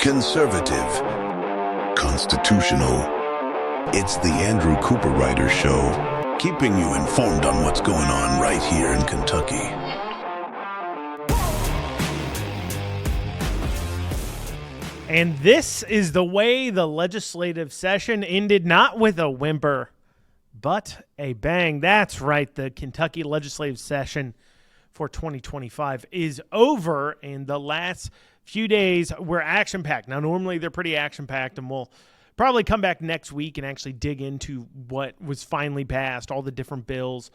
conservative, constitutional. It's the Andrew Cooperrider Show, keeping you informed on what's going on right here in Kentucky. And this is the way the legislative session ended, not with a whimper, but a bang. That's right, the Kentucky legislative session for 2025 is over, and the last few days were action-packed. Now, normally they're pretty action-packed, and we'll probably come back next week and actually dig into what was finally passed, all the different bills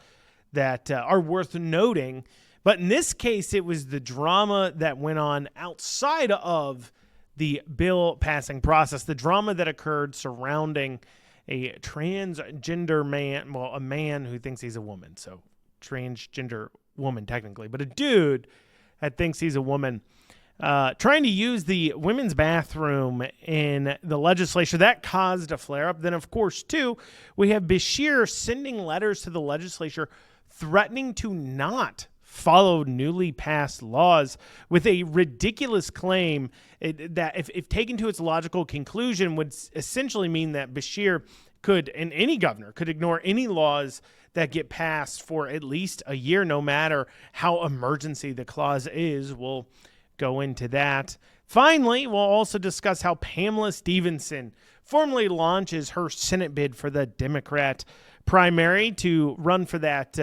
that are worth noting. But in this case, it was the drama that went on outside of the bill passing process, the drama that occurred surrounding a transgender man, well, a man who thinks he's a woman, so transgender woman technically, but a dude that thinks he's a woman, trying to use the women's bathroom in the legislature. That caused a flare-up. Then, of course, too, we have Beshear sending letters to the legislature threatening to not follow newly passed laws with a ridiculous claim that, if taken to its logical conclusion, would essentially mean that Beshear could, and any governor, could ignore any laws that get passed for at least a year, no matter how emergency the clause is. We'll go into that. Finally, we'll also discuss how Pamela Stevenson formally launches her Senate bid for the Democrat primary to run for that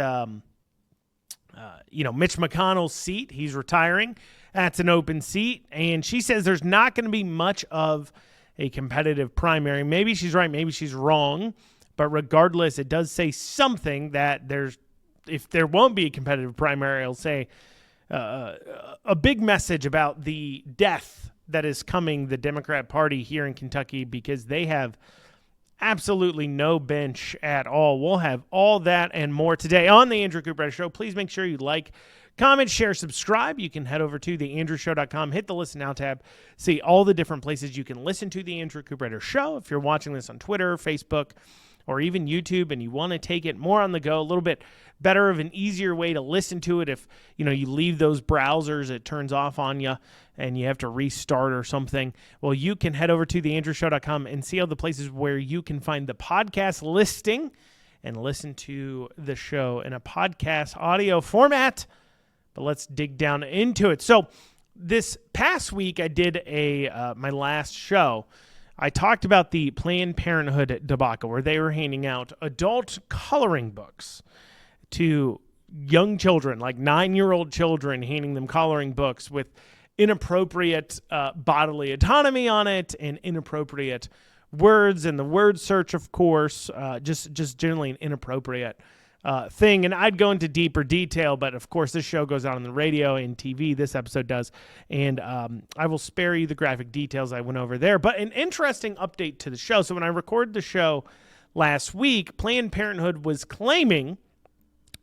Mitch McConnell's seat. He's retiring. That's an open seat. And she says there's not going to be much of a competitive primary. Maybe she's right. Maybe she's wrong. But regardless, it does say something that if there won't be a competitive primary, it'll say a big message about the death that is coming the Democrat Party here in Kentucky, because they have absolutely no bench at all. We'll have all that and more today on the Andrew Cooperrider Show. Please make sure you like, comment, share, subscribe. You can head over to theandrewshow.com, hit the Listen Now tab, see all the different places you can listen to the Andrew Cooperrider Show. If you're watching this on Twitter, Facebook, or even YouTube, and you want to take it more on the go, a little bit better of an easier way to listen to it. If you leave those browsers, it turns off on you and you have to restart or something. Well, you can head over to theandrewshow.com and see all the places where you can find the podcast listing and listen to the show in a podcast audio format. But let's dig down into it. So this past week, I did my last show. I talked about the Planned Parenthood debacle, where they were handing out adult coloring books to young children, like 9-year-old children, handing them coloring books with inappropriate bodily autonomy on it and inappropriate words, and the word search, of course, just generally an inappropriate thing. And I'd go into deeper detail, but of course this show goes out on the radio and TV. This episode does. And I will spare you the graphic details I went over there. But an interesting update to the show. So when I recorded the show last week, Planned Parenthood was claiming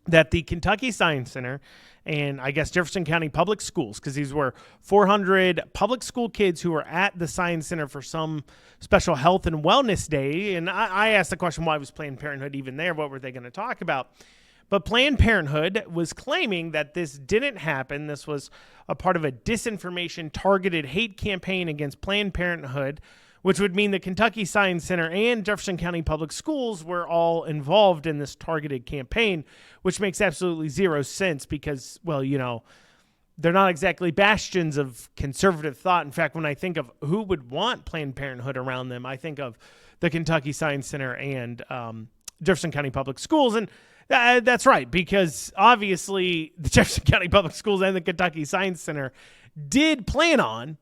that the Kentucky Science Center and I guess Jefferson County Public Schools, because these were 400 public school kids who were at the Science Center for some special health and wellness day. And I asked the question, why was Planned Parenthood even there? What were they going to talk about? But Planned Parenthood was claiming that this didn't happen. This was a part of a disinformation targeted hate campaign against Planned Parenthood, which would mean the Kentucky Science Center and Jefferson County Public Schools were all involved in this targeted campaign, which makes absolutely zero sense because, well, they're not exactly bastions of conservative thought. In fact, when I think of who would want Planned Parenthood around them, I think of the Kentucky Science Center and Jefferson County Public Schools. And that's right, because obviously the Jefferson County Public Schools and the Kentucky Science Center did plan on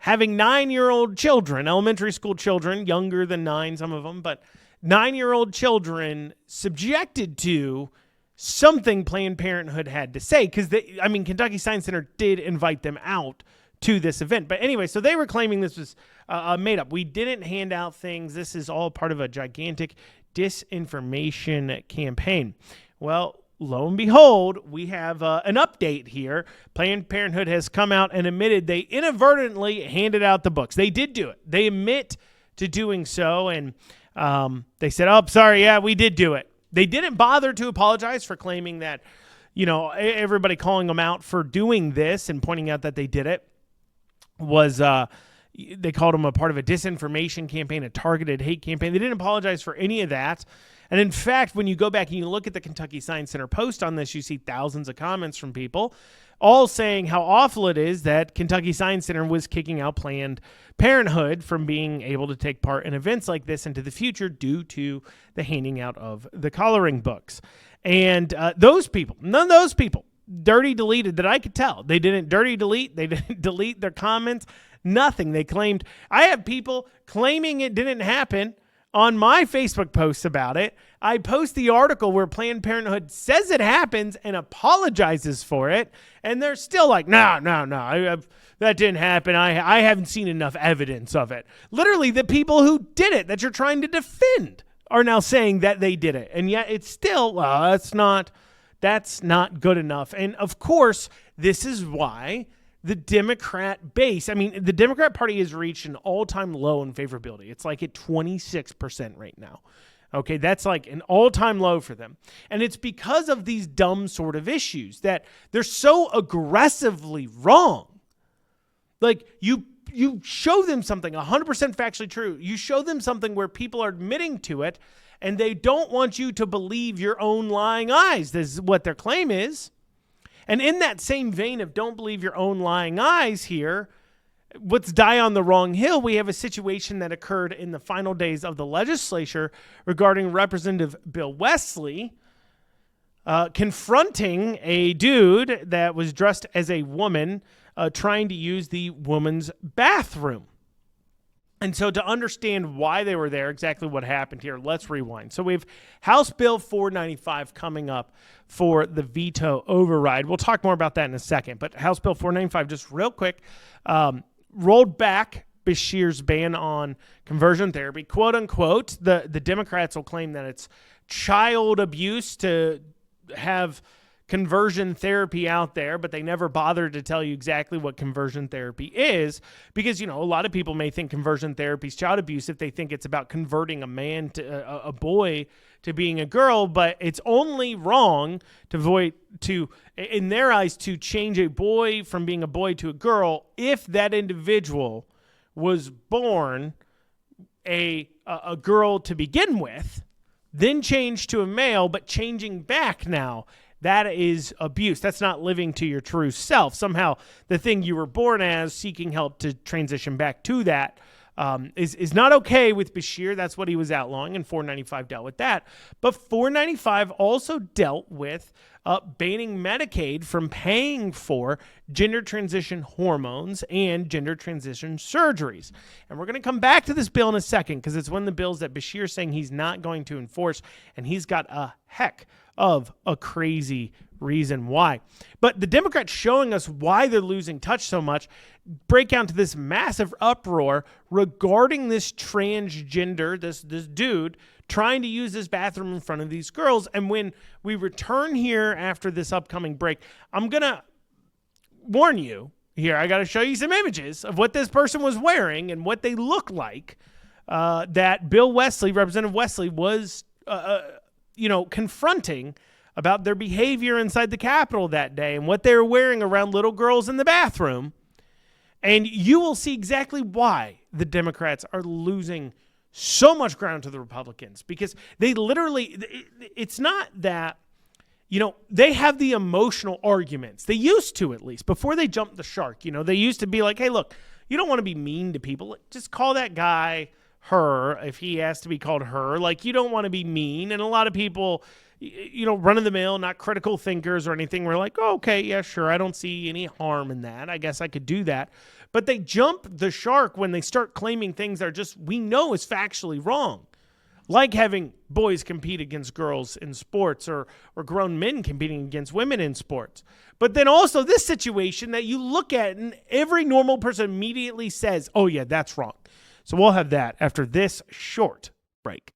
having 9-year-old children, elementary school children, younger than 9, some of them, but 9-year-old children subjected to something Planned Parenthood had to say, because Kentucky Science Center did invite them out to this event. But anyway, so they were claiming this was made up. We didn't hand out things. This is all part of a gigantic disinformation campaign. Well, lo and behold, we have an update here. Planned Parenthood has come out and admitted they inadvertently handed out the books. They did do it. They admit to doing so, and they said, oh, sorry, yeah, we did do it. They didn't bother to apologize for claiming that, everybody calling them out for doing this and pointing out that they did it was They called him a part of a disinformation campaign, a targeted hate campaign. They didn't apologize for any of that. And in fact, when you go back and you look at the Kentucky Science Center post on this, you see thousands of comments from people all saying how awful it is that Kentucky Science Center was kicking out Planned Parenthood from being able to take part in events like this into the future due to the handing out of the coloring books. And those people, none of those people, dirty deleted that I could tell. They didn't dirty delete. They didn't delete their comments. Nothing. They claimed. I have people claiming it didn't happen on my Facebook posts about it. I post the article where Planned Parenthood says it happens and apologizes for it, and they're still like, no, that didn't happen. I haven't seen enough evidence of it. Literally, the people who did it that you're trying to defend are now saying that they did it, and yet it's still, that's not good enough. And of course, this is why the Democrat base, the Democrat Party has reached an all-time low in favorability. It's like at 26% right now. Okay, that's like an all-time low for them. And it's because of these dumb sort of issues that they're so aggressively wrong. Like, you show them something 100% factually true. You show them something where people are admitting to it, and they don't want you to believe your own lying eyes. This is what their claim is. And in that same vein of don't believe your own lying eyes here, let's die on the wrong hill. We have a situation that occurred in the final days of the legislature regarding Representative Bill Wesley confronting a dude that was dressed as a woman trying to use the woman's bathroom. And so to understand why they were there, exactly what happened here, let's rewind. So we have House Bill 495 coming up for the veto override. We'll talk more about that in a second. But House Bill 495, just real quick, rolled back Beshear's ban on conversion therapy. Quote unquote, the Democrats will claim that it's child abuse to have conversion therapy out there, but they never bothered to tell you exactly what conversion therapy is, because, a lot of people may think conversion therapy is child abuse if they think it's about converting a man to a boy to being a girl, but it's only wrong in their eyes, to change a boy from being a boy to a girl if that individual was born a girl to begin with, then changed to a male, but changing back now. That is abuse. That's not living to your true self. Somehow the thing you were born as, seeking help to transition back to that, is not okay with Beshear. That's what he was outlawing, and 495 dealt with that. But 495 also dealt with banning Medicaid from paying for gender transition hormones and gender transition surgeries. And we're going to come back to this bill in a second, because it's one of the bills that Beshear's saying he's not going to enforce, and he's got a heck of a crazy reason why. But the Democrats showing us why they're losing touch so much break out to this massive uproar regarding this transgender, this dude trying to use this bathroom in front of these girls. And when we return here after this upcoming break, I'm going to warn you here. I got to show you some images of what this person was wearing and what they look like, that Bill Wesley, Representative Wesley, was confronting about their behavior inside the Capitol that day and what they were wearing around little girls in the bathroom. And you will see exactly why the Democrats are losing so much ground to the Republicans, because they literally, it's not that, they have the emotional arguments. They used to, at least, before they jumped the shark. They used to be like, hey, look, you don't want to be mean to people. Just call that guy her if he has to be called her. Like, you don't want to be mean. And a lot of people, run of the mill, not critical thinkers or anything, we're like, oh, okay, yeah, sure, I don't see any harm in that. I guess I could do that. But they jump the shark when they start claiming things that are just, we know is factually wrong. Like having boys compete against girls in sports, or grown men competing against women in sports. But then also this situation that you look at and every normal person immediately says, oh yeah, that's wrong. So we'll have that after this short break.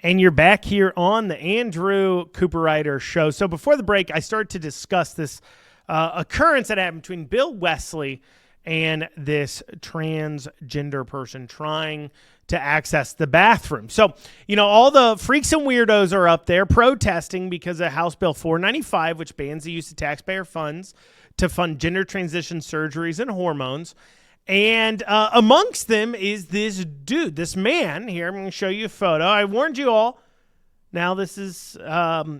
And you're back here on the Andrew Cooperrider Show. So before the break, I started to discuss this occurrence that happened between Bill Wesley and this transgender person trying to access the bathroom. So, all the freaks and weirdos are up there protesting because of House Bill 495, which bans the use of taxpayer funds to fund gender transition surgeries and hormones. And amongst them is this dude, this man here. I'm going to show you a photo. I warned you all. Now, this is, not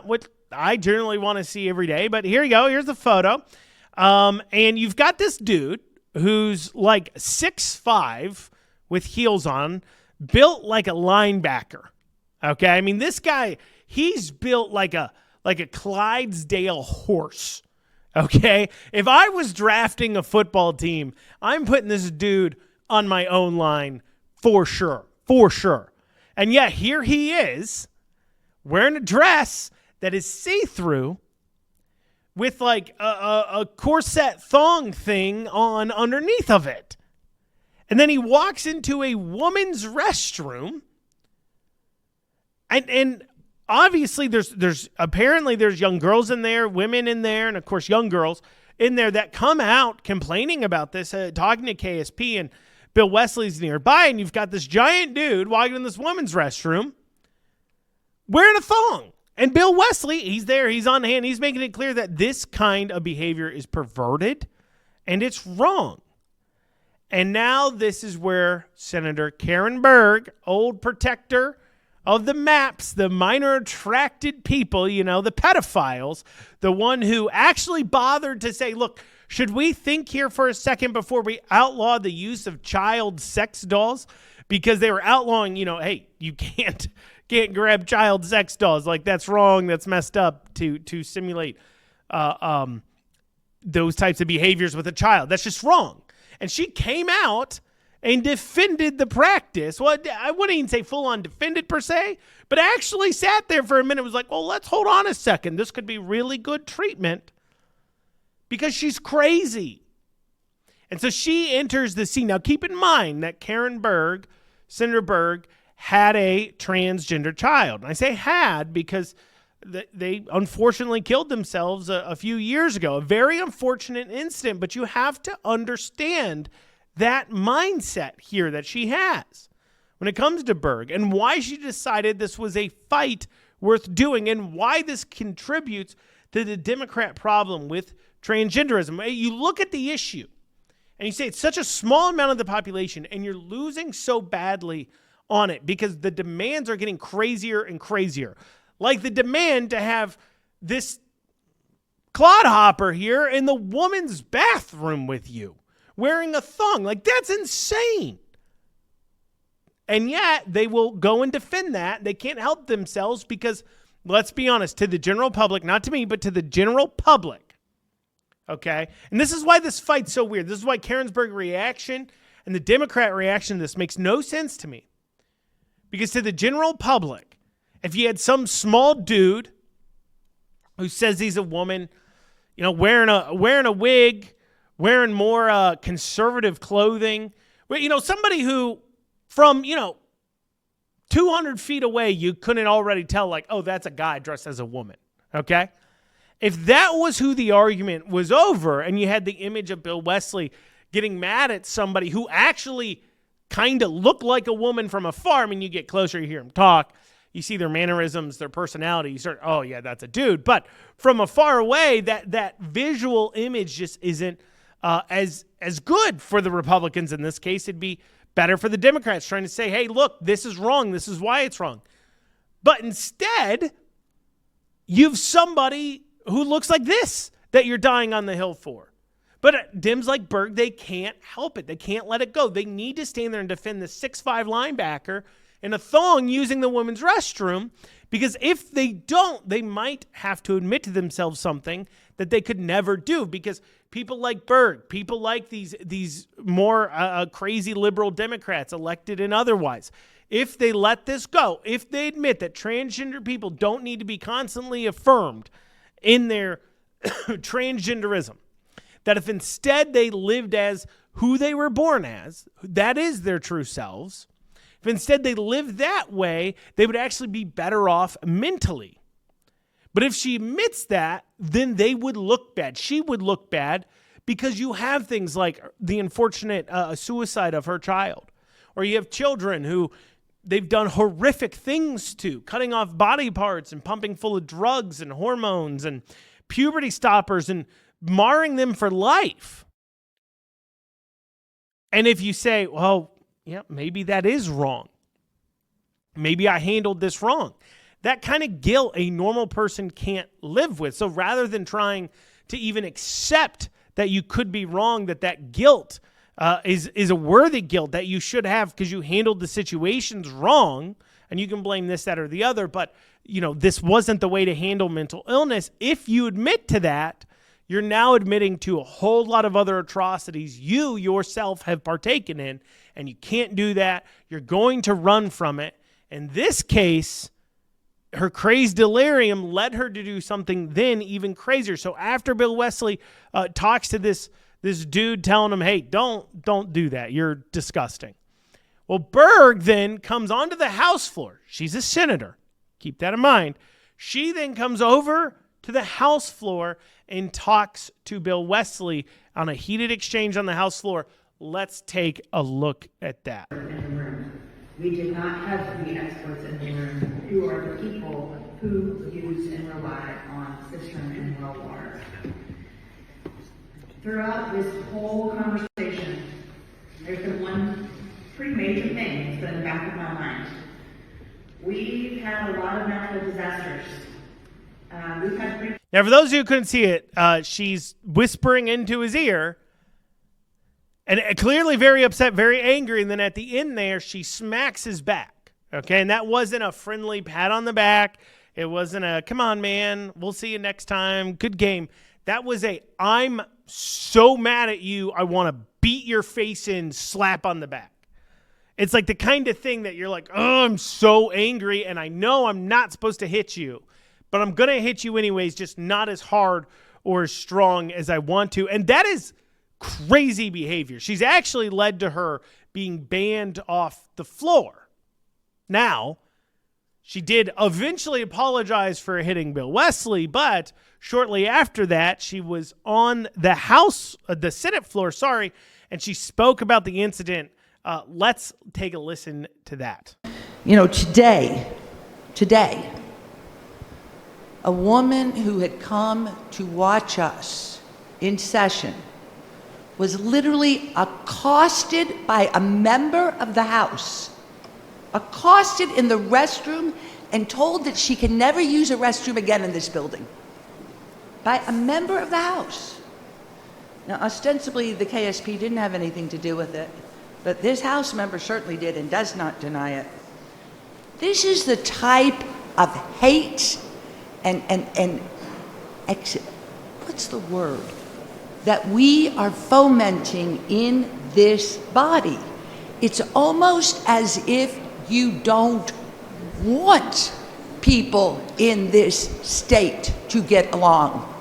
what I generally want to see every day. But here you go. Here's the photo. And you've got this dude who's like 6'5" with heels on, built like a linebacker. Okay? I mean, this guy, he's built like a Clydesdale horse. Okay? If I was drafting a football team, I'm putting this dude on my own line for sure. For sure. And yet here he is wearing a dress that is see-through with like a corset thong thing on underneath of it. And then he walks into a woman's restroom and obviously, there's young girls in there, women in there, and of course young girls in there that come out complaining about this, talking to KSP, and Bill Wesley's nearby, and you've got this giant dude walking in this woman's restroom wearing a thong. And Bill Wesley, he's there, he's on hand, he's making it clear that this kind of behavior is perverted and it's wrong. And now this is where Senator Karen Berg, old protector of the MAPs, the minor attracted people, the pedophiles, the one who actually bothered to say, look, should we think here for a second before we outlaw the use of child sex dolls? Because they were outlawing, hey, you can't grab child sex dolls. Like, that's wrong. That's messed up to simulate those types of behaviors with a child. That's just wrong. And she came out and defended the practice. Well, I wouldn't even say full-on defended per se, but actually sat there for a minute and was like, well, let's hold on a second. This could be really good treatment because she's crazy. And so she enters the scene. Now, keep in mind that Karen Berg, Senator Berg, had a transgender child. And I say had because they unfortunately killed themselves a few years ago. A very unfortunate incident, but you have to understand that mindset here that she has when it comes to Berg and why she decided this was a fight worth doing and why this contributes to the Democrat problem with transgenderism. You look at the issue and you say it's such a small amount of the population and you're losing so badly on it because the demands are getting crazier and crazier. Like the demand to have this clodhopper here in the woman's bathroom with you, wearing a thong. Like, that's insane. And yet, they will go and defend that. They can't help themselves because, let's be honest, to the general public, not to me, but to the general public, okay? And this is why this fight's so weird. This is why Karensburg reaction and the Democrat reaction to this makes no sense to me. Because to the general public, if you had some small dude who says he's a woman, wearing a wig, wearing more conservative clothing, somebody who from, 200 feet away, you couldn't already tell, like, oh, that's a guy dressed as a woman, okay? If that was who the argument was over and you had the image of Bill Wesley getting mad at somebody who actually kind of looked like a woman from afar, I mean, you get closer, you hear him talk, you see their mannerisms, their personality, you start, oh, yeah, that's a dude. But from afar away, that visual image just isn't as good for the Republicans in this case. It'd be better for the Democrats trying to say, hey, look, this is wrong. This is why it's wrong. But instead, you've somebody who looks like this that you're dying on the hill for. But Dems like Berg, they can't help it. They can't let it go. They need to stand there and defend the 6'5" linebacker in a thong using the women's restroom, because if they don't, they might have to admit to themselves something that they could never do, because people like Berg, people like these more crazy liberal Democrats, elected and otherwise, if they let this go, if they admit that transgender people don't need to be constantly affirmed in their transgenderism, that if instead they lived as who they were born as, that is their true selves, if instead they lived that way, they would actually be better off mentally. But if she admits that, then they would look bad. She would look bad because you have things like the unfortunate suicide of her child. Or you have children who they've done horrific things to, cutting off body parts and pumping full of drugs and hormones and puberty stoppers and marring them for life. And if you say, well, yeah, maybe that is wrong. Maybe I handled this wrong. That kind of guilt a normal person can't live with. So rather than trying to even accept that you could be wrong, that guilt is a worthy guilt that you should have because you handled the situations wrong, and you can blame this, that, or the other, but this wasn't the way to handle mental illness. If you admit to that, you're now admitting to a whole lot of other atrocities you yourself have partaken in, and you can't do that. You're going to run from it. In this case, her crazed delirium led her to do something then even crazier. So after Bill Wesley talks to this dude telling him, hey, don't do that. You're disgusting. Well, Berg then comes onto the House floor. She's a senator. Keep that in mind. She then comes over to the House floor and talks to Bill Wesley on a heated exchange on the House floor. Let's take a look at that. We did not have the experts in the room who are the people who use and rely on cistern and well water. Throughout this whole conversation, there's been one pretty major thing that's been in the back of my mind. We've had a lot of natural disasters. We've had Now, for those of you who couldn't see it, she's whispering into his ear, and clearly very upset, very angry. And then at the end there, she smacks his back. Okay, and that wasn't a friendly pat on the back. It wasn't a, come on, man, we'll see you next time. Good game. That was a, I'm so mad at you, I want to beat your face in, slap on the back. It's like the kind of thing that you're like, oh, I'm so angry, and I know I'm not supposed to hit you, but I'm going to hit you anyways, just not as hard or as strong as I want to. And that is crazy behavior. She's actually led to her being banned off the floor. Now, she did eventually apologize for hitting Bill Wesley, but shortly after that, she was on the Senate floor, and she spoke about the incident. Let's take a listen to that. Today, a woman who had come to watch us in session was literally accosted by a member of the House, accosted in the restroom and told that she can never use a restroom again in this building by a member of the House. Now, ostensibly, the KSP didn't have anything to do with it, but this House member certainly did and does not deny it. This is the type of hate what's the word? That we are fomenting in this body. It's almost as if you don't want people in this state to get along.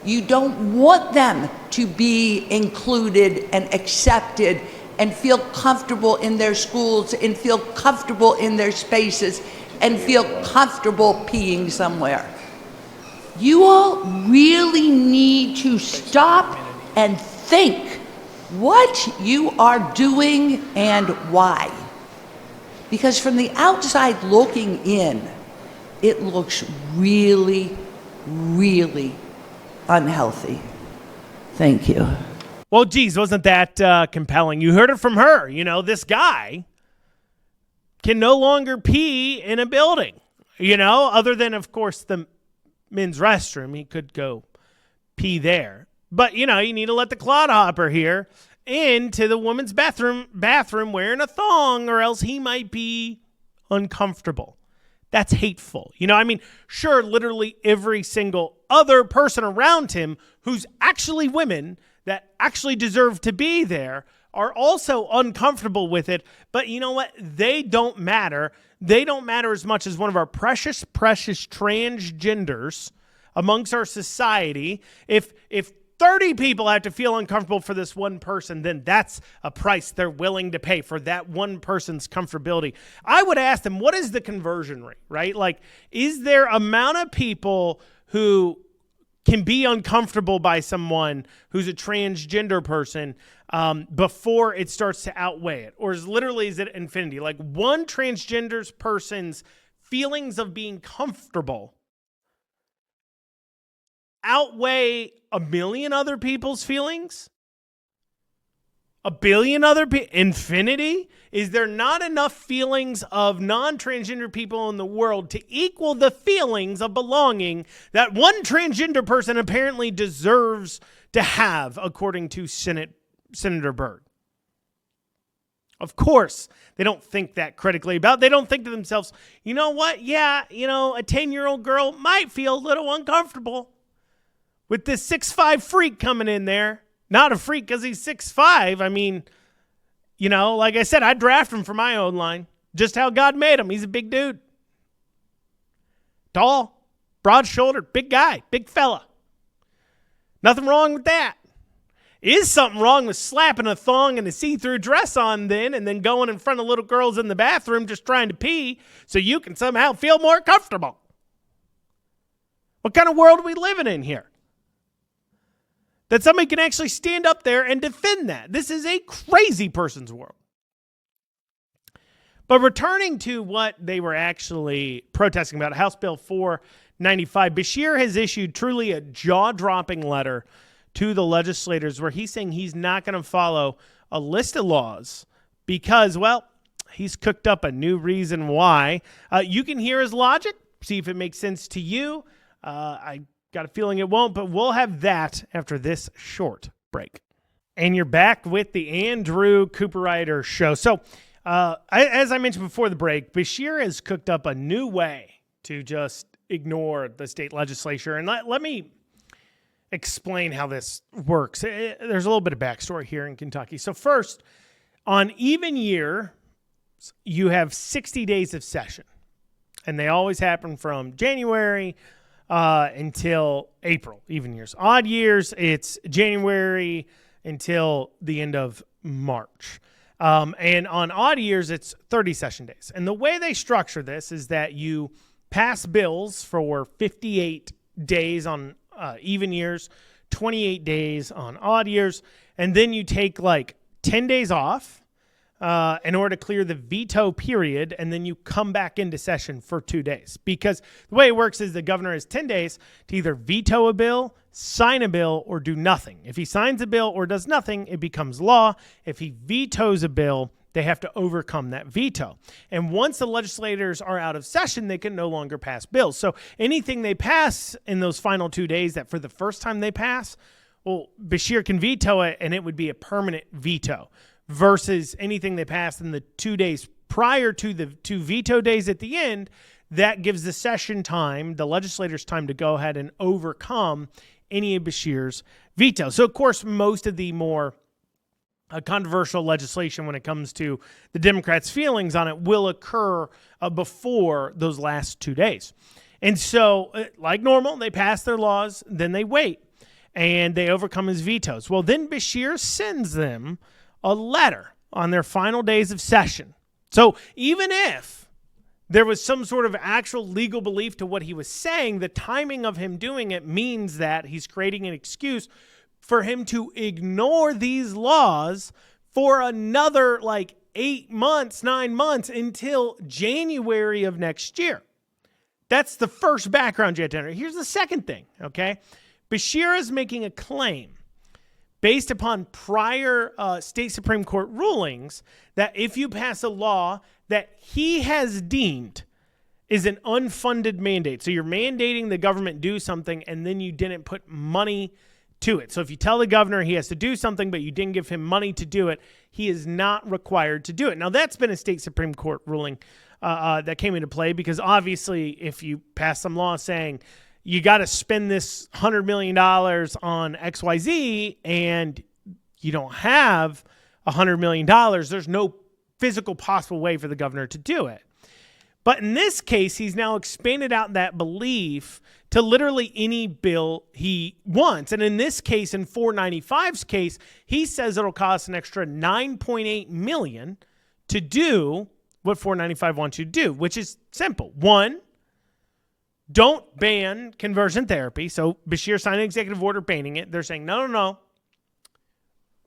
You don't want them to be included and accepted and feel comfortable in their schools and feel comfortable in their spaces and feel comfortable peeing somewhere. You all really need to stop and think what you are doing and why. Because from the outside looking in, it looks really, really unhealthy. Thank you. Well, geez, wasn't that compelling? You heard it from her. This guy can no longer pee in a building, other than, of course, the men's restroom. He could go pee there. But, you need to let the clodhopper here into the woman's bathroom wearing a thong, or else he might be uncomfortable. That's hateful. Sure, literally every single other person around him who's actually women that actually deserve to be there are also uncomfortable with it. But you know what? They don't matter. They don't matter as much as one of our precious, precious transgenders amongst our society. If 30 people have to feel uncomfortable for this one person, then that's a price they're willing to pay for that one person's comfortability. I would ask them, what is the conversion rate, right? Like, is there amount of people who can be uncomfortable by someone who's a transgender person before it starts to outweigh it? Or is it infinity? Like, one transgender person's feelings of being comfortable outweigh a million other people's feelings A billion other people? Infinity? Is there not enough feelings of non-transgender people in the world to equal the feelings of belonging that one transgender person apparently deserves to have, according to Senator Byrd? Of course, they don't think that critically about. They don't think to themselves, you know what? Yeah, a 10-year-old girl might feel a little uncomfortable with this 6'5" freak coming in there. Not a freak because he's 6'5". I mean, like I said, I'd draft him for my own line. Just how God made him. He's a big dude. Tall, broad-shouldered, big guy, big fella. Nothing wrong with that. Is something wrong with slapping a thong and a see-through dress on then and then going in front of little girls in the bathroom just trying to pee so you can somehow feel more comfortable? What kind of world are we living in here? That somebody can actually stand up there and defend that. This is a crazy person's world. But returning to what they were actually protesting about, House Bill 495, Beshear has issued truly a jaw-dropping letter to the legislators where he's saying he's not going to follow a list of laws because, well, he's cooked up a new reason why. You can hear his logic, see if it makes sense to you. I got a feeling it won't, but we'll have that after this short break. And you're back with the Andrew Cooperrider Show. So, as I mentioned before the break, Beshear has cooked up a new way to just ignore the state legislature. And let me explain how this works. There's a little bit of backstory here in Kentucky. So first, on even year, you have 60 days of session. And they always happen from January until April, even years. Odd years, it's January until the end of March. And on odd years, it's 30 session days. And the way they structure this is that you pass bills for 58 days on even years, 28 days on odd years, and then you take like 10 days off in order to clear the veto period, and then you come back into session for 2 days. Because the way it works is the governor has 10 days to either veto a bill, sign a bill, or do nothing. If he signs a bill or does nothing, it becomes law. If he vetoes a bill, they have to overcome that veto. And once the legislators are out of session, they can no longer pass bills. So anything they pass in those final 2 days that for the first time they pass, well, Beshear can veto it, and it would be a permanent veto versus anything they pass in the 2 days prior to the 2 veto days at the end. That gives the session time, the legislators time to go ahead and overcome any of Beshear's veto. So, of course, most of the more controversial legislation when it comes to the Democrats' feelings on it will occur before those last 2 days. And so, like normal, they pass their laws, then they wait, and they overcome his vetoes. Well, then Beshear sends them a letter on their final days of session. So even if there was some sort of actual legal belief to what he was saying, the timing of him doing it means that he's creating an excuse for him to ignore these laws for another 8 months, 9 months until January of next year. That's the first background you have to enter. Here's the second thing, okay? Beshear is making a claim based upon prior state Supreme Court rulings that if you pass a law that he has deemed is an unfunded mandate, so you're mandating the government do something and then you didn't put money to it. So if you tell the governor he has to do something but you didn't give him money to do it, he is not required to do it. Now, that's been a state Supreme Court ruling that came into play because obviously if you pass some law saying you got to spend this $100 million on XYZ and you don't have $100 million, there's no physical possible way for the governor to do it. But in this case, he's now expanded out that belief to literally any bill he wants. And in this case, in 495's case, he says it'll cost an extra $9.8 million to do what 495 wants you to do, which is simple. One, don't ban conversion therapy. So Beshear signed an executive order banning it. They're saying, no.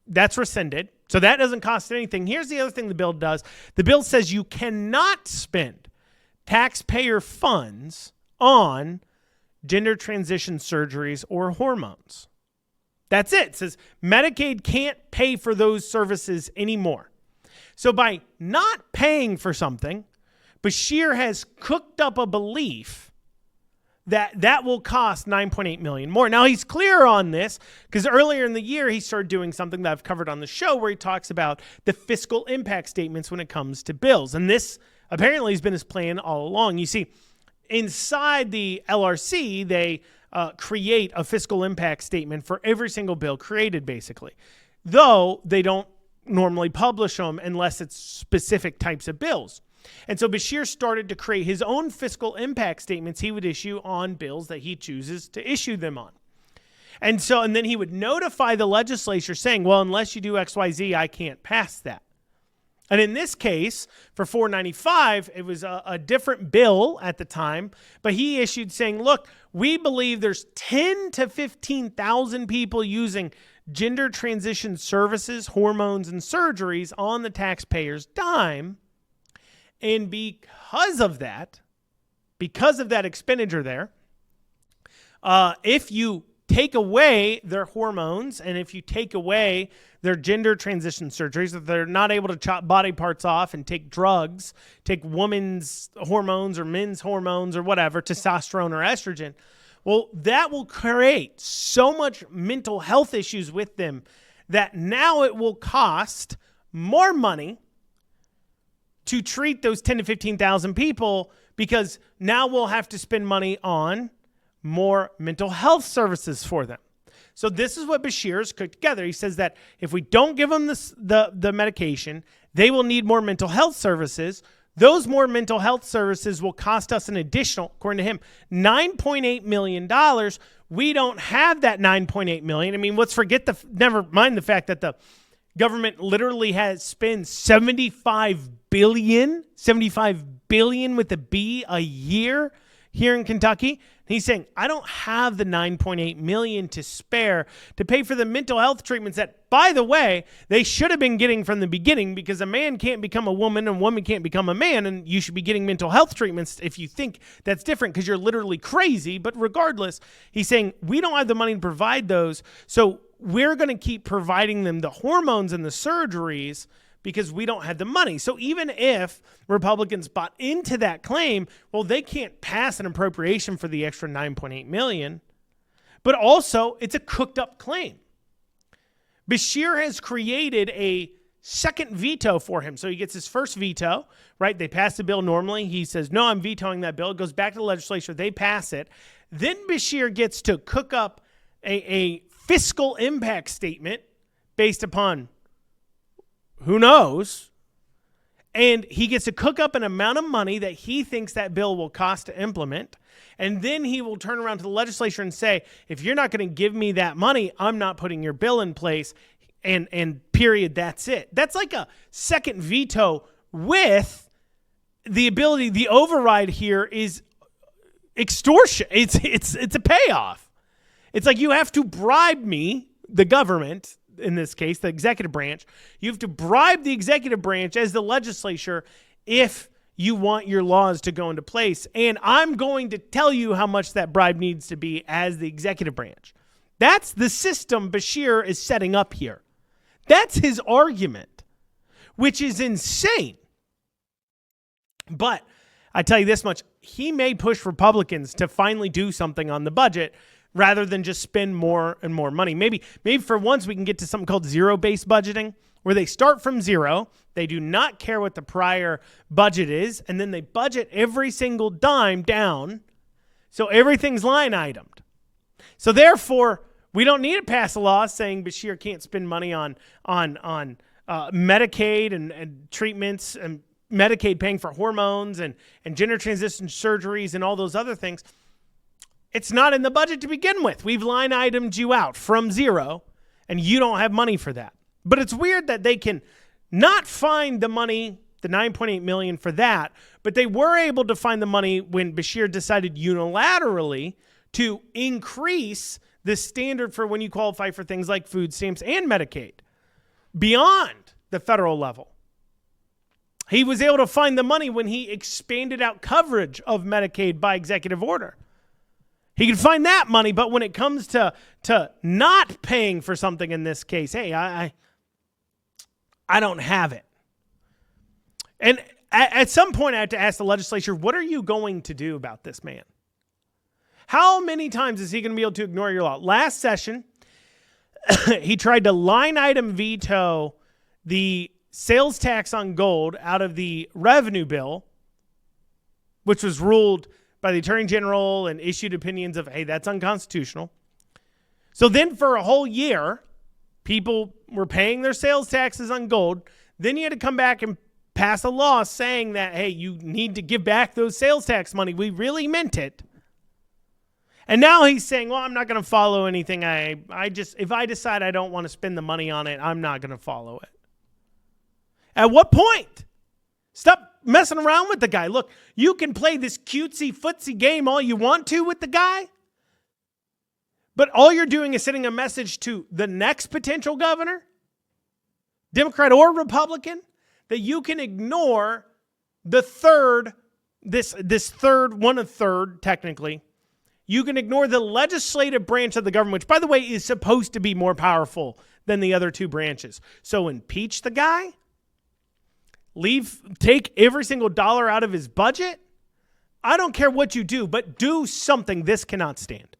That's rescinded. So that doesn't cost anything. Here's the other thing the bill does. The bill says you cannot spend taxpayer funds on gender transition surgeries or hormones. That's it. It says Medicaid can't pay for those services anymore. So by not paying for something, Beshear has cooked up a belief that will cost $9.8 million more. Now, he's clear on this because earlier in the year, he started doing something that I've covered on the show where he talks about the fiscal impact statements when it comes to bills. And this apparently has been his plan all along. You see, inside the LRC, they create a fiscal impact statement for every single bill created, basically, though they don't normally publish them unless it's specific types of bills. And so Beshear started to create his own fiscal impact statements he would issue on bills that he chooses to issue them on. And then he would notify the legislature saying, well, unless you do XYZ, I can't pass that. And in this case, for 495, it was a different bill at the time, but he issued saying, look, we believe there's 10 to 15,000 people using gender transition services, hormones, and surgeries on the taxpayer's dime. And because of that expenditure there, if you take away their hormones and if you take away their gender transition surgeries, if they're not able to chop body parts off and take drugs, take women's hormones or men's hormones or whatever, testosterone or estrogen, well, that will create so much mental health issues with them that now it will cost more money to treat those 10 to 15,000 people because now we'll have to spend money on more mental health services for them. So this is what Beshear's cooked together. He says that if we don't give them the medication, they will need more mental health services. Those more mental health services will cost us an additional, according to him, $9.8 million. We don't have that $9.8 million. I mean, never mind the fact that the government literally has spent $75 billion with a B a year here in Kentucky. He's saying, I don't have the $9.8 million to spare to pay for the mental health treatments that, by the way, they should have been getting from the beginning because a man can't become a woman and a woman can't become a man, and you should be getting mental health treatments if you think that's different because you're literally crazy. But regardless, he's saying, we don't have the money to provide those, so we're going to keep providing them the hormones and the surgeries because we don't have the money. So even if Republicans bought into that claim, well, they can't pass an appropriation for the extra $9.8 million. But also, it's a cooked up claim. Beshear has created a second veto for him. So he gets his first veto, right? They pass the bill normally. He says, no, I'm vetoing that bill. It goes back to the legislature. They pass it. Then Beshear gets to cook up a fiscal impact statement based upon who knows, and he gets to cook up an amount of money that he thinks that bill will cost to implement, and then he will turn around to the legislature and say, if you're not going to give me that money, I'm not putting your bill in place, and period, that's it. That's like a second veto with the ability, the override here is extortion. It's a payoff. It's like you have to bribe me, the government, in this case, the executive branch. You have to bribe the executive branch as the legislature if you want your laws to go into place. And I'm going to tell you how much that bribe needs to be as the executive branch. That's the system Beshear is setting up here. That's his argument, which is insane. But I tell you this much, he may push Republicans to finally do something on the budget rather than just spend more and more money. Maybe for once we can get to something called zero-based budgeting, where they start from zero, they do not care what the prior budget is, and then they budget every single dime down, so everything's line itemed. So therefore, we don't need to pass a law saying Beshear can't spend money on Medicaid and treatments, and Medicaid paying for hormones and gender transition surgeries and all those other things. It's not in the budget to begin with. We've line itemed you out from zero, and you don't have money for that. But it's weird that they can not find the money, the $9.8 million for that, but they were able to find the money when Beshear decided unilaterally to increase the standard for when you qualify for things like food stamps and Medicaid beyond the federal level. He was able to find the money when he expanded out coverage of Medicaid by executive order. he can find that money. But when it comes to not paying for something in this case, hey, I don't have it. And at some point, I have to ask the legislature, what are you going to do about this man? How many times is he going to be able to ignore your law? Last session, he tried to line item veto the sales tax on gold out of the revenue bill, which was ruled by the Attorney General and issued opinions of, hey, that's unconstitutional. So then for a whole year, people were paying their sales taxes on gold. Then you had to come back and pass a law saying that, hey, you need to give back those sales tax money. We really meant it. And now he's saying, well, I'm not going to follow anything. If I decide I don't want to spend the money on it, I'm not going to follow it. At what point? Stop messing around with the guy. Look, you can play this cutesy footsie game all you want to with the guy, but all you're doing is sending a message to the next potential governor, Democrat or Republican, that you can ignore the third, this third, one of third, technically. You can ignore the legislative branch of the government, which, by the way, is supposed to be more powerful than the other two branches. So impeach the guy, take every single dollar out of his budget. I don't care what you do, but do something. This cannot stand.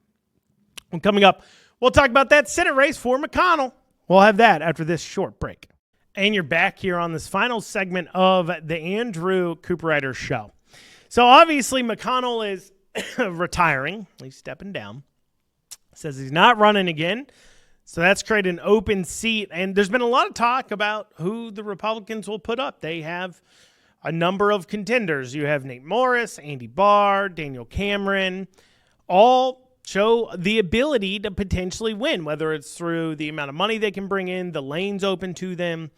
And coming up, we'll talk about that Senate race for McConnell. We'll have that after this short break. And you're back here on this final segment of the Andrew Cooperrider Show. So obviously McConnell is retiring. He's stepping down. Says he's not running again. So that's created an open seat. And there's been a lot of talk about who the Republicans will put up. They have a number of contenders. You have Nate Morris, Andy Barr, Daniel Cameron, all show the ability to potentially win, whether it's through the amount of money they can bring in, the lanes open to them,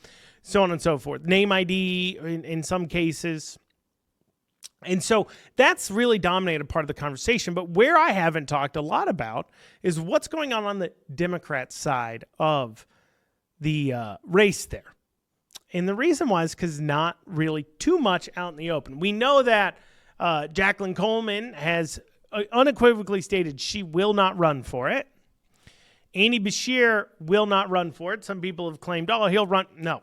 so on and so forth. Name ID in some cases. And so that's really dominated part of the conversation. But where I haven't talked a lot about is what's going on the Democrat side of the race there. And the reason why is because not really too much out in the open. We know that Jacqueline Coleman has unequivocally stated she will not run for it. Andy Beshear will not run for it. Some people have claimed, oh, he'll run. No.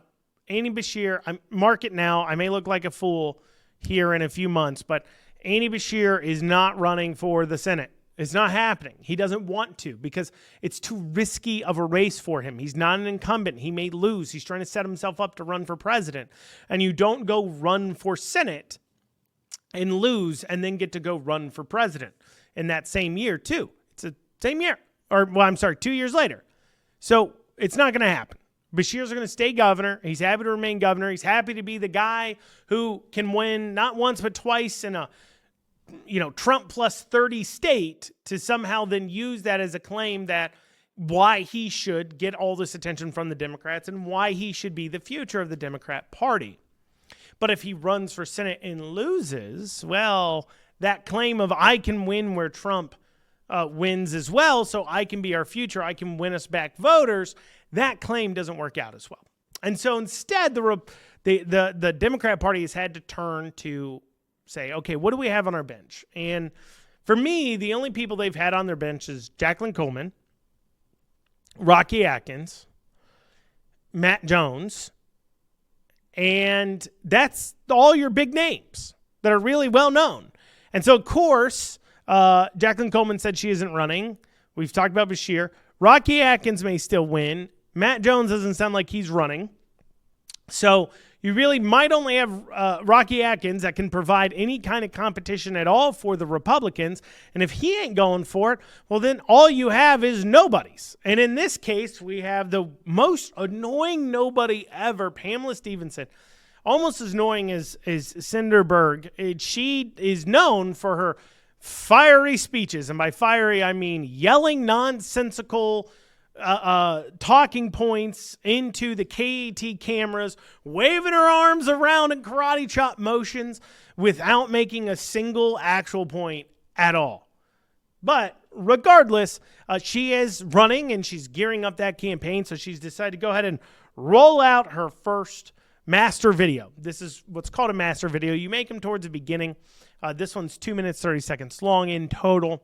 Andy Beshear, mark it now. I may look like a fool here in a few months, but Andy Beshear is not running for the Senate. It's not happening. He doesn't want to because it's too risky of a race for him. He's not an incumbent. He may lose. He's trying to set himself up to run for president. And you don't go run for Senate and lose and then get to go run for president in that same year too. It's the same year. 2 years later. So it's not going to happen. Beshear's going to stay governor. He's happy to remain governor. He's happy to be the guy who can win not once but twice in a Trump plus 30 state to somehow then use that as a claim that why he should get all this attention from the Democrats and why he should be the future of the Democrat Party. But if he runs for Senate and loses, well, that claim of I can win where Trump wins as well, so I can be our future, I can win us back voters, that claim doesn't work out as well. And so instead, the Democrat Party has had to turn to say, okay, what do we have on our bench? And for me, the only people they've had on their bench is Jacqueline Coleman, Rocky Atkins, Matt Jones, and that's all your big names that are really well known. And so, of course, Jacqueline Coleman said she isn't running. We've talked about Beshear. Rocky Atkins may still win. Matt Jones doesn't sound like he's running. So you really might only have Rocky Atkins that can provide any kind of competition at all for the Republicans. And if he ain't going for it, well, then all you have is nobodies. And in this case, we have the most annoying nobody ever, Pamela Stevenson. Almost as annoying as Senator Berg. She is known for her fiery speeches. And by fiery, I mean yelling nonsensical talking points into the KAT cameras, waving her arms around in karate chop motions without making a single actual point at all. But regardless, she is running and she's gearing up that campaign. So she's decided to go ahead and roll out her first master video. This is what's called a master video. You make them towards the beginning. This one's 2 minutes, 30 seconds long in total.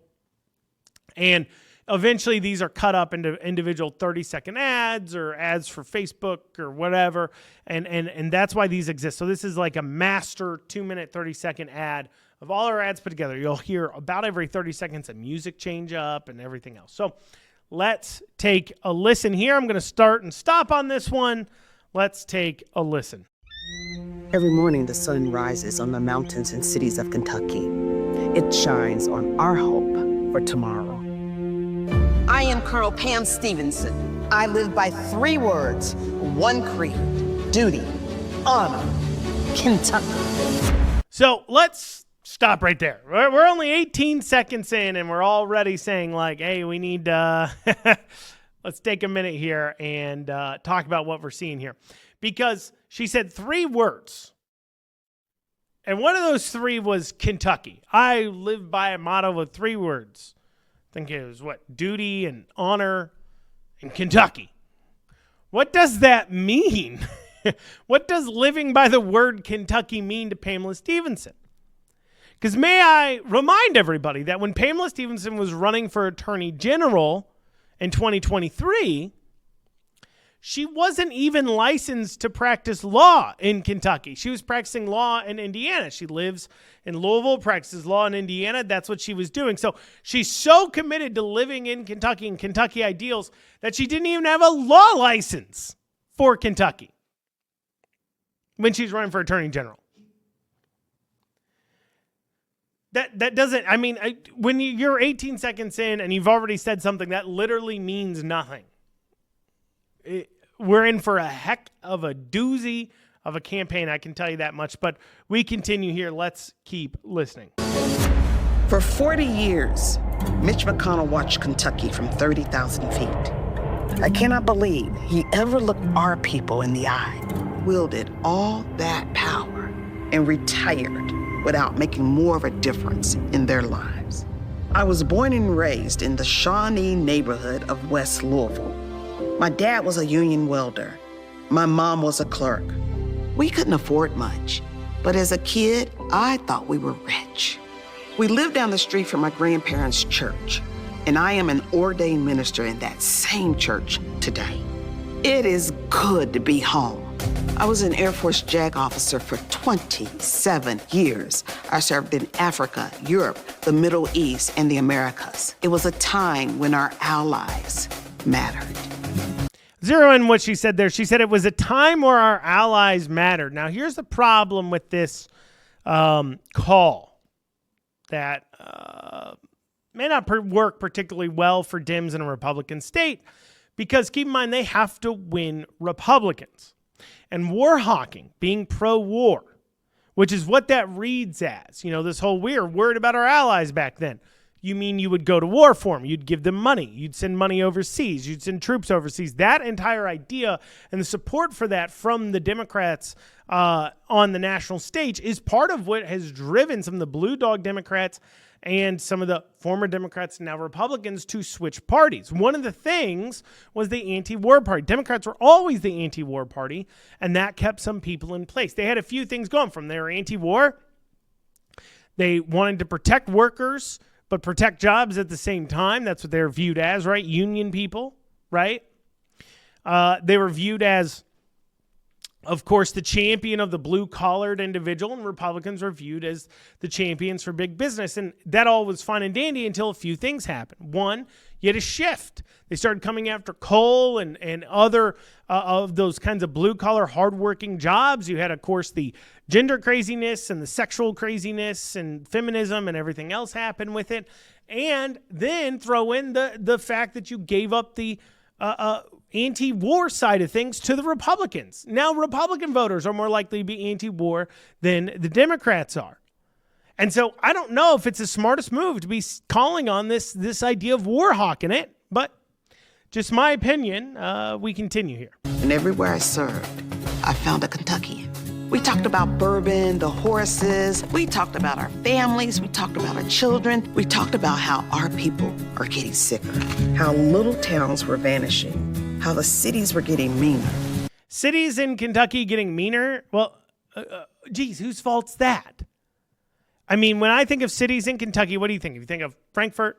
And eventually these are cut up into individual 30-second ads or ads for Facebook or whatever. And that's why these exist. So this is like a master 2-minute, 30-second ad of all our ads put together. You'll hear about every 30 seconds a music change up and everything else. So let's take a listen here. I'm going to start and stop on this one. Let's take a listen. Every morning the sun rises on the mountains and cities of Kentucky. It shines on our hope for tomorrow. I am Colonel Pam Stevenson. I live by 3 words, 1 creed: duty, honor, Kentucky. So let's stop right there. We're only 18 seconds in, and we're already saying like, hey, we need let's take a minute here and talk about what we're seeing here. Because she said 3 words. And one of those 3 was Kentucky. I live by a motto of 3 words. I think it was duty and honor and Kentucky. What does that mean? What does living by the word Kentucky mean to Pamela Stevenson? Because may I remind everybody that when Pamela Stevenson was running for Attorney General in 2023, she wasn't even licensed to practice law in Kentucky. She was practicing law in Indiana. She lives in Louisville, practices law in Indiana. That's what she was doing. So she's so committed to living in Kentucky and Kentucky ideals that she didn't even have a law license for Kentucky when she's running for Attorney General. That doesn't, I mean, when you're 18 seconds in and you've already said something, that literally means nothing. We're in for a heck of a doozy of a campaign, I can tell you that much. But we continue here. Let's keep listening. For 40 years, Mitch McConnell watched Kentucky from 30,000 feet. I cannot believe he ever looked our people in the eye, wielded all that power, and retired without making more of a difference in their lives. I was born and raised in the Shawnee neighborhood of West Louisville. My dad was a union welder. My mom was a clerk. We couldn't afford much, but as a kid, I thought we were rich. We lived down the street from my grandparents' church, and I am an ordained minister in that same church today. It is good to be home. I was an Air Force JAG officer for 27 years. I served in Africa, Europe, the Middle East, and the Americas. It was a time when our allies mattered. Zero in what she said there. She said it was a time where our allies mattered. Now, here's the problem with this call that may not work particularly well for Dems in a Republican state, because keep in mind, they have to win Republicans. And war hawking, being pro-war, which is what that reads as. You know, this whole we're worried about our allies back then. You mean you would go to war for them. You'd give them money. You'd send money overseas. You'd send troops overseas. That entire idea and the support for that from the Democrats on the national stage is part of what has driven some of the blue dog Democrats and some of the former Democrats and now Republicans to switch parties. One of the things was the anti-war party. Democrats were always the anti-war party, and that kept some people in place. They had a few things going from they were anti-war. They wanted to protect workers, but protect jobs at the same time. That's what they're viewed as, right? Union people, right? They were viewed as, of course, the champion of the blue-collared individual, and Republicans were viewed as the champions for big business. And that all was fine and dandy until a few things happened. One, you had a shift. They started coming after coal and other of those kinds of blue-collar, hardworking jobs. You had, of course, the gender craziness and the sexual craziness and feminism and everything else happened with it. And then throw in the fact that you gave up the anti-war side of things to the Republicans. Now Republican voters are more likely to be anti-war than the Democrats are. And so I don't know if it's the smartest move to be calling on this idea of war hawking it, but just my opinion. We continue here. And everywhere I served, I found a Kentuckian. We talked about bourbon, the horses. We talked about our families. We talked about our children. We talked about how our people are getting sicker, how little towns were vanishing, how the cities were getting meaner. Cities in Kentucky getting meaner? Well, geez, whose fault's that? I mean, when I think of cities in Kentucky, what do you think? If you think of Frankfort,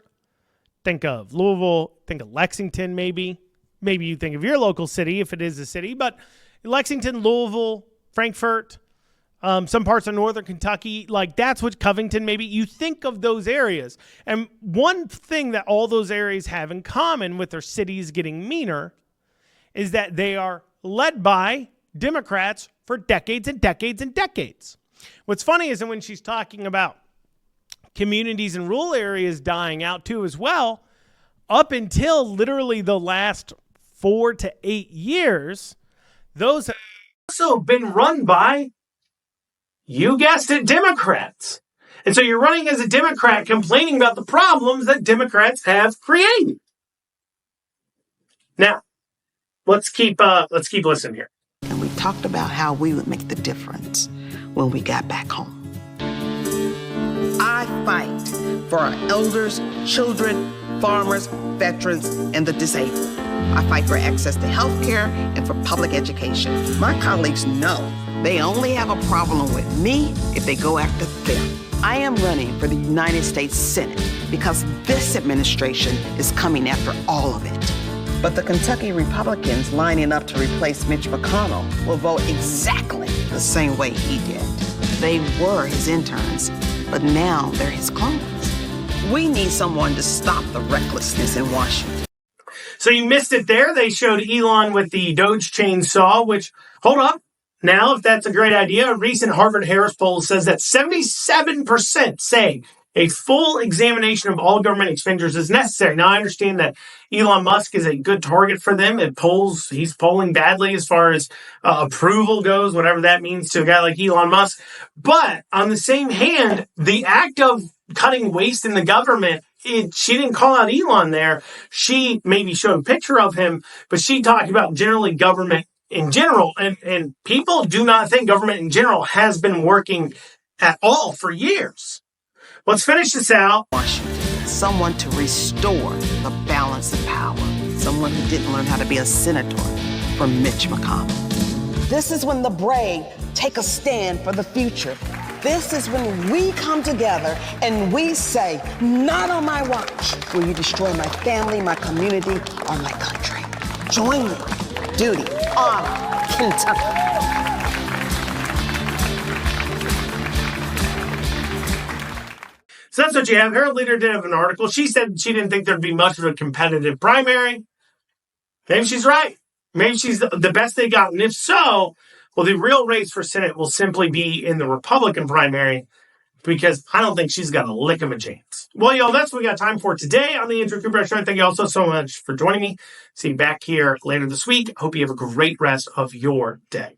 think of Louisville, think of Lexington maybe. Maybe you think of your local city if it is a city, but Lexington, Louisville, Frankfort, some parts of northern Kentucky, like that's what Covington maybe. You think of those areas. And one thing that all those areas have in common with their cities getting meaner is that they are led by Democrats for decades and decades and decades. What's funny is that when she's talking about communities and rural areas dying out too as well, up until literally the last 4 to 8 years, those have also been run by, you guessed it, Democrats. And so you're running as a Democrat complaining about the problems that Democrats have created. Now, let's keep listening here. And we talked about how we would make the difference when we got back home. I fight for our elders, children, farmers, veterans, and the disabled. I fight for access to health care and for public education. My colleagues know they only have a problem with me if they go after them. I am running for the United States Senate because this administration is coming after all of it. But the Kentucky Republicans lining up to replace Mitch McConnell will vote exactly the same way he did. They were his interns, but now they're his clones. We need someone to stop the recklessness in Washington. So you missed it there. They showed Elon with the Doge chainsaw, which, hold up. Now, if that's a great idea, a recent Harvard-Harris poll says that 77% say a full examination of all government expenditures is necessary. Now, I understand that Elon Musk is a good target for them. He's polling badly as far as approval goes, whatever that means to a guy like Elon Musk. But on the same hand, the act of cutting waste in the government, she didn't call out Elon there. She maybe showed a picture of him, but she talked about generally government in general. And people do not think government in general has been working at all for years. Let's finish this out. Washington, someone to restore the balance of power. Someone who didn't learn how to be a senator for Mitch McConnell. This is when the brave take a stand for the future. This is when we come together and we say, not on my watch will you destroy my family, my community, or my country. Join me. Duty, honor, Kentucky. So that's what you have. Herald Leader did have an article. She said she didn't think there'd be much of a competitive primary. Maybe she's right. Maybe she's the best they got. And if so, well, the real race for Senate will simply be in the Republican primary because I don't think she's got a lick of a chance. Well, y'all, that's what we got time for today on the Andrew Cooperrider Show. Thank you all so much for joining me. See you back here later this week. Hope you have a great rest of your day.